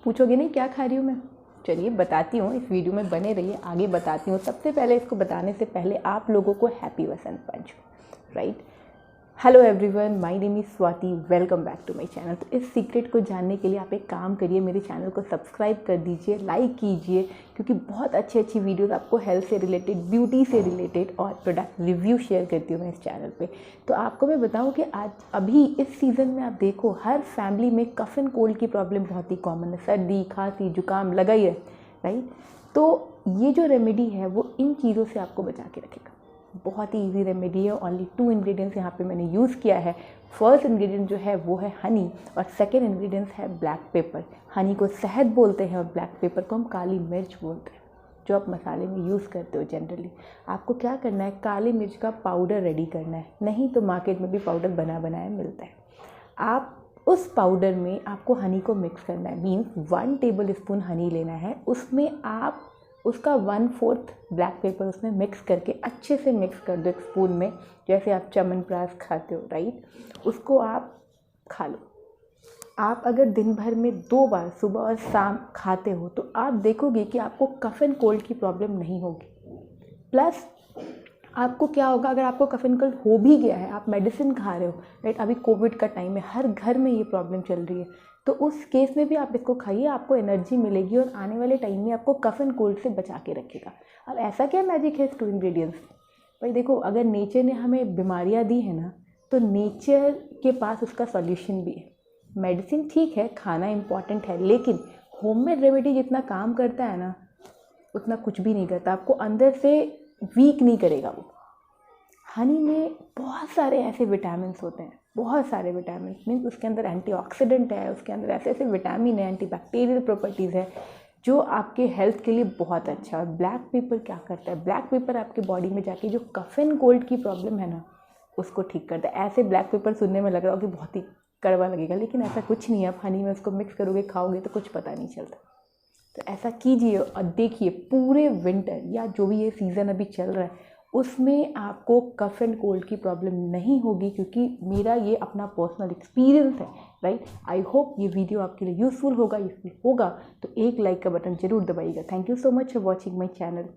पूछोगे नहीं क्या खा रही हूँ मैं, चलिए बताती हूँ, इस वीडियो में बने रहिए, आगे बताती हूँ। सबसे पहले इसको बताने से पहले आप लोगों को happy Vasant Panchami, right. Hello everyone, my name is Swati, welcome back to my channel. तो इस सीक्रेट को जानने के लिए आप एक काम करिए, मेरे चैनल को सब्सक्राइब कर दीजिए, लाइक कीजिए, क्योंकि बहुत अच्छी वीडियोस आपको हेल्थ से रिलेटेड, ब्यूटी से रिलेटेड और प्रोडक्ट रिव्यू शेयर करती हूँ मैं इस चैनल पे। तो आपको मैं बताऊँ कि आज अभी इस सीज़न में आप देखो हर फैमिली में कफ एंड कोल्ड की प्रॉब्लम बहुत ही कॉमन है। सर्दी, खांसी, जुकाम लगा ही है, राइट। तो ये जो रेमेडी है वो इन चीज़ों से आपको बचा के रखेगा। बहुत ही इजी रेमेडी है। ओनली 2 इंग्रेडिएंट्स यहाँ पे मैंने यूज़ किया है। फर्स्ट इंग्रेडिएंट जो है वो है हनी और सेकेंड इंग्रेडिएंट्स है ब्लैक पेपर। हनी को शहद बोलते हैं और ब्लैक पेपर को हम काली मिर्च बोलते हैं, जो आप मसाले में यूज़ करते हो जनरली। आपको क्या करना है, काली मिर्च का पाउडर रेडी करना है, नहीं तो मार्केट में भी पाउडर बना बनाया मिलता है। आप उस पाउडर में आपको हनी को मिक्स करना है, मीन्स 1 टेबल स्पून हनी लेना है, उसमें आप उसका 1/4 ब्लैक पेपर उसमें मिक्स करके अच्छे से मिक्स कर दो एक स्पून में, जैसे आप च्यवनप्राश खाते हो, राइट। उसको आप खा लो। आप अगर दिन भर में 2 बार सुबह और शाम खाते हो तो आप देखोगे कि आपको कफ एंड कोल्ड की प्रॉब्लम नहीं होगी। प्लस आपको क्या होगा, अगर आपको कफ एंड कोल्ड हो भी गया है, आप मेडिसिन खा रहे हो, राइट। अभी कोविड का टाइम है, हर घर में ये प्रॉब्लम चल रही है, तो उस केस में भी आप इसको खाइए, आपको एनर्जी मिलेगी और आने वाले टाइम में आपको कफ एंड कोल्ड से बचा के रखेगा। अब ऐसा क्या मैजिक है इस 2 इंग्रेडिएंट्स। भाई देखो, अगर नेचर ने हमें बीमारियाँ दी है ना, तो नेचर के पास उसका सॉल्यूशन भी है। मेडिसिन ठीक है, खाना इंपॉर्टेंट है, लेकिन होममेड रेमेडी जितना काम करता है ना, उतना कुछ भी नहीं करता। आपको अंदर से वीक नहीं करेगा वो। हनी में बहुत सारे ऐसे विटामिन्स होते हैं, बहुत सारे विटामिन, मीन्स उसके अंदर एंटीऑक्सीडेंट है, उसके अंदर ऐसे ऐसे विटामिन है, एंटीबैक्टीरियल प्रॉपर्टीज़ है, जो आपके हेल्थ के लिए बहुत अच्छा है। और ब्लैक पेपर क्या करता है, ब्लैक पेपर आपके बॉडी में जाके जो कफ एंड कोल्ड की प्रॉब्लम है ना, उसको ठीक करता है। ऐसे ब्लैक पेपर सुनने में लग रहा हो कि बहुत ही कड़वा लगेगा, लेकिन ऐसा कुछ नहीं है। आप हनी में उसको मिक्स करोगे, खाओगे तो कुछ पता नहीं चलता। तो ऐसा कीजिए और देखिए पूरे विंटर या जो भी ये सीज़न अभी चल रहा है उसमें आपको कफ एंड कोल्ड की प्रॉब्लम नहीं होगी, क्योंकि मेरा ये अपना पर्सनल एक्सपीरियंस है, राइट। आई होप ये वीडियो आपके लिए यूज़फुल होगा तो एक लाइक का बटन जरूर दबाइएगा। Thank you so much for watching my channel.